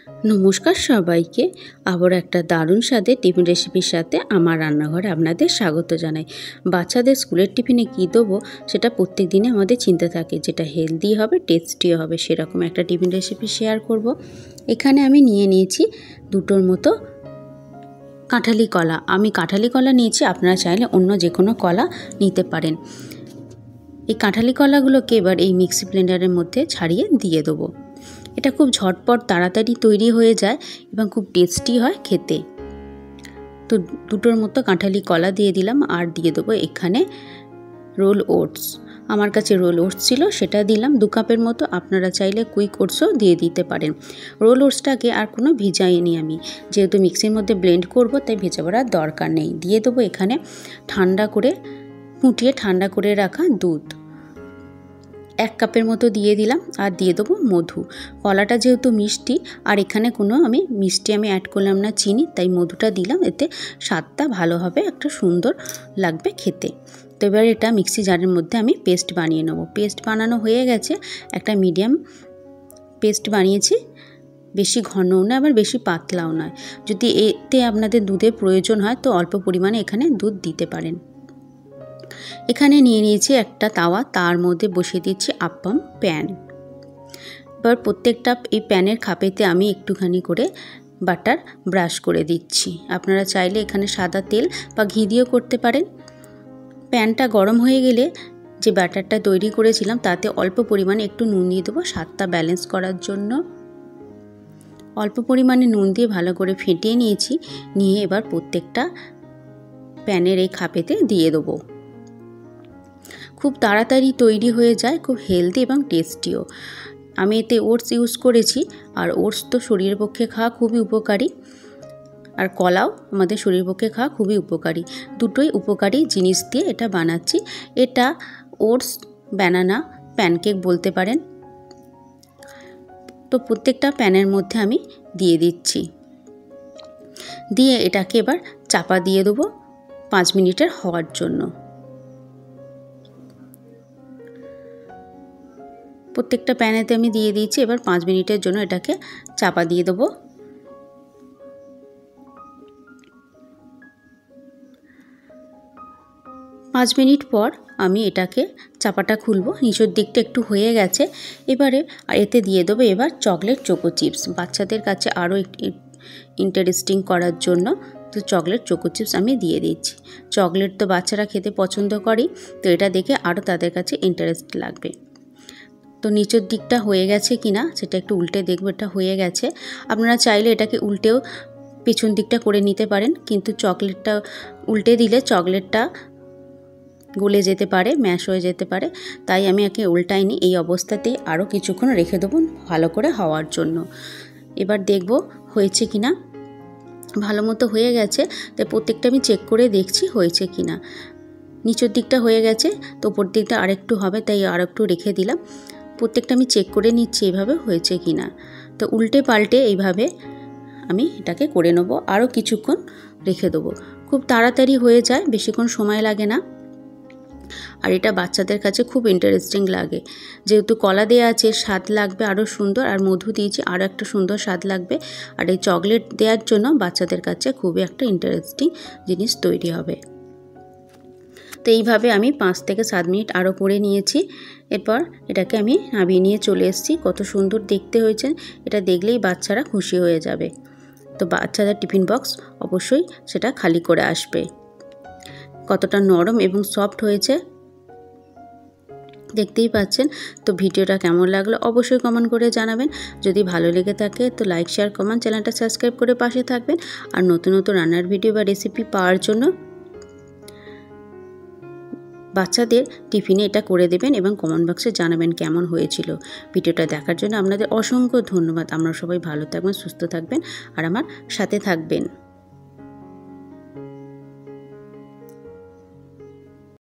নমস্কার সবাইকে। আবার একটা দারুণ স্বাদের টিফিন রেসিপির সাথে আমার রান্নাঘরে আপনাদের স্বাগত জানাই। বাচ্চাদের স্কুলের টিফিনে কী দেবো সেটা প্রত্যেক দিনে আমাদের চিন্তা থাকে, যেটা হেলদি হবে, টেস্টিও হবে, সেরকম একটা টিফিন রেসিপি শেয়ার করব। এখানে আমি নিয়ে নিয়েছি দুটোর মতো কাঁঠালি কলা। আমি কাঁঠালি কলা নিয়েছি, আপনারা চাইলে অন্য যে কোনো কলা নিতে পারেন। এই কাঁঠালি কলাগুলোকে এবার এই মিক্সি ব্লেন্ডারের মধ্যে ছাড়িয়ে দিয়ে দেবো। এটা খুব ঝটপট তাড়াতাড়ি তৈরি হয়ে যায় এবং খুব টেস্টি হয় খেতে। তো দুটোর মতো কাঁঠালি কলা দিয়ে দিলাম, আর দিয়ে দেবো এখানে রোল ওটস। আমার কাছে রোল ওটস ছিল, সেটা দিলাম 2 কাপের মতো। আপনারা চাইলে কুইক ওটসও দিয়ে দিতে পারেন। রোল ওটসটাকে আর কোনো ভিজাইনি আমি, যেহেতু মিক্সির মধ্যে ব্লেন্ড করব তাই ভেজাবার দরকার নেই। দিয়ে দেবো এখানে ফুটিয়ে ঠান্ডা করে রাখা দুধ 1 কাপের মতো দিয়ে দিলাম, আর দিয়ে দেবো মধু। কলাটা যেহেতু মিষ্টি, আর এখানে কোনো মিষ্টি আমি অ্যাড করলাম না, চিনি, তাই মধুটা দিলাম। এতে স্বাদটা ভালো হবে, একটা সুন্দর লাগবে খেতে। তো এবার এটা মিক্সি জারের মধ্যে আমি পেস্ট বানিয়ে নেব। পেস্ট বানানো হয়ে গেছে, একটা মিডিয়াম পেস্ট বানিয়েছি, বেশি ঘনও না আবার বেশি পাতলাও নয়। যদি এতে আপনাদের দুধের প্রয়োজন হয় তো অল্প পরিমাণে এখানে দুধ দিতে পারেন। এখানে নিয়ে নিয়েছি একটা তাওয়া, তার মধ্যে বসিয়ে দিচ্ছি আপ্পাম প্যান। এবার প্রত্যেকটা এই প্যানের খাপেতে আমি একটুখানি করে বাটার ব্রাশ করে দিচ্ছি। আপনারা চাইলে এখানে সাদা তেল বা ঘি দিয়েও করতে পারেন। প্যানটা গরম হয়ে গেলে যে ব্যাটারটা তৈরি করেছিলাম তাতে অল্প পরিমাণে একটু নুন দিয়ে দেবো স্বাদটা ব্যালেন্স করার জন্য। অল্প পরিমাণে নুন দিয়ে ভালো করে ফেটিয়ে নিয়েছি। নিয়ে এবার প্রত্যেকটা প্যানের এই খাপেতে দিয়ে দেবো। খুব তাড়াতাড়ি তৈরি হয়ে যায়, খুব হেলদি এবং টেস্টিও। আমি এতে ওটস ইউজ করেছি, আর ওটস তো শরীরের পক্ষে খাওয়া খুবই উপকারী, আর কলাও আমাদের শরীরের পক্ষে খাওয়া খুবই উপকারী। দুটোই উপকারী জিনিস দিয়ে এটা বানাচ্ছি। এটা ওটস বানানা প্যানকেক বলতে পারেন। তো প্রত্যেকটা প্যানের মধ্যে আমি দিয়ে দিচ্ছি। দিয়ে এটাকে এবার চাপা দিয়ে দেবো 5 মিনিটের হওয়ার জন্য। প্রত্যেকটা প্যানেতে আমি দিয়ে দিয়েছি। এবার 5 মিনিটের জন্য এটাকে চাপা দিয়ে দেবো। 5 মিনিট পর আমি এটাকে চাপাটা খুলবো। নিচের দিকটা একটু হয়ে গেছে। এবারে এতে দিয়ে দেবো এবার চকলেট চোকো চিপস, বাচ্চাদের কাছে আরও ইন্টারেস্টিং করার জন্য। তো চকলেট চোকো চিপস আমি দিয়ে দিচ্ছি। চকলেট তো বাচ্চারা খেতে পছন্দ করেই, তো এটা দেখে আরও তাদের কাছে ইন্টারেস্ট লাগবে। তো নিচের দিকটা হয়ে গেছে কিনা সেটা একটু উল্টে দেখবো। এটা হয়ে গেছে। আপনারা চাইলে এটাকে উল্টেও পেছন দিকটা করে নিতে পারেন, কিন্তু চকলেটটা উল্টে দিলে চকলেটটা গলে যেতে পারে, ম্যাশ হয়ে যেতে পারে, তাই আমি একে উল্টাইনি। এই অবস্থাতেই আরও কিছুক্ষণ রেখে দেবো ভালো করে হওয়ার জন্য। এবার দেখব হয়েছে কিনা। ভালো মতো হয়ে গেছে, তাই প্রত্যেকটা আমি চেক করে দেখছি হয়েছে কিনা। নিচের দিকটা হয়ে গেছে, তো উপর দিকটা আরেকটু হবে, তাই আরেকটু রেখে দিলাম। প্রত্যেকটা আমি চেক করে নিচ্ছি এইভাবে হয়েছে কিনা। তো উল্টে পাল্টে এইভাবে আমি এটাকে করে নেব, আরও কিছুক্ষণ রেখে দেবো। খুব তাড়াতাড়ি হয়ে যায়, বেশিক্ষণ সময় লাগে না, আর এটা বাচ্চাদের কাছে খুব ইন্টারেস্টিং লাগে। যেহেতু কলা দেওয়া আছে, স্বাদ লাগবে আরও সুন্দর, আর মধু দিয়েছি আরও একটা সুন্দর স্বাদ লাগবে। আর এই চকলেট দেওয়ার জন্য বাচ্চাদের কাছে খুবই একটা ইন্টারেস্টিং জিনিস তৈরি হবে। তো এইভাবে আমি 5 থেকে 7 মিনিট আরও করে নিয়েছি। এরপর এটাকে আমি নামিয়ে নিয়ে চলে এসেছি। কত সুন্দর দেখতে হয়েছে, এটা দেখলেই বাচ্চারা খুশি হয়ে যাবে। তো বাচ্চাদের টিফিন বক্স অবশ্যই সেটা খালি করে আসবে। কতটা নরম এবং সফট হয়েছে দেখতেই পাচ্ছেন। তো ভিডিওটা কেমন লাগলো অবশ্যই কমেন্ট করে জানাবেন। যদি ভালো লেগে থাকে তো লাইক, শেয়ার, কমেন্ট, চ্যানেলটা সাবস্ক্রাইব করে পাশে থাকবেন। আর নতুন নতুন রান্নার ভিডিও বা রেসিপি পাওয়ার জন্য বাচ্চাদের টিফিনে এটা করে দেবেন এবং কমেন্ট বক্সে জানাবেন কেমন হয়েছিল। ভিডিওটা দেখার জন্য আপনাদের অসংখ্য ধন্যবাদ। আপনারা সবাই ভালো থাকবেন, সুস্থ থাকবেন, আর আমার সাথে থাকবেন।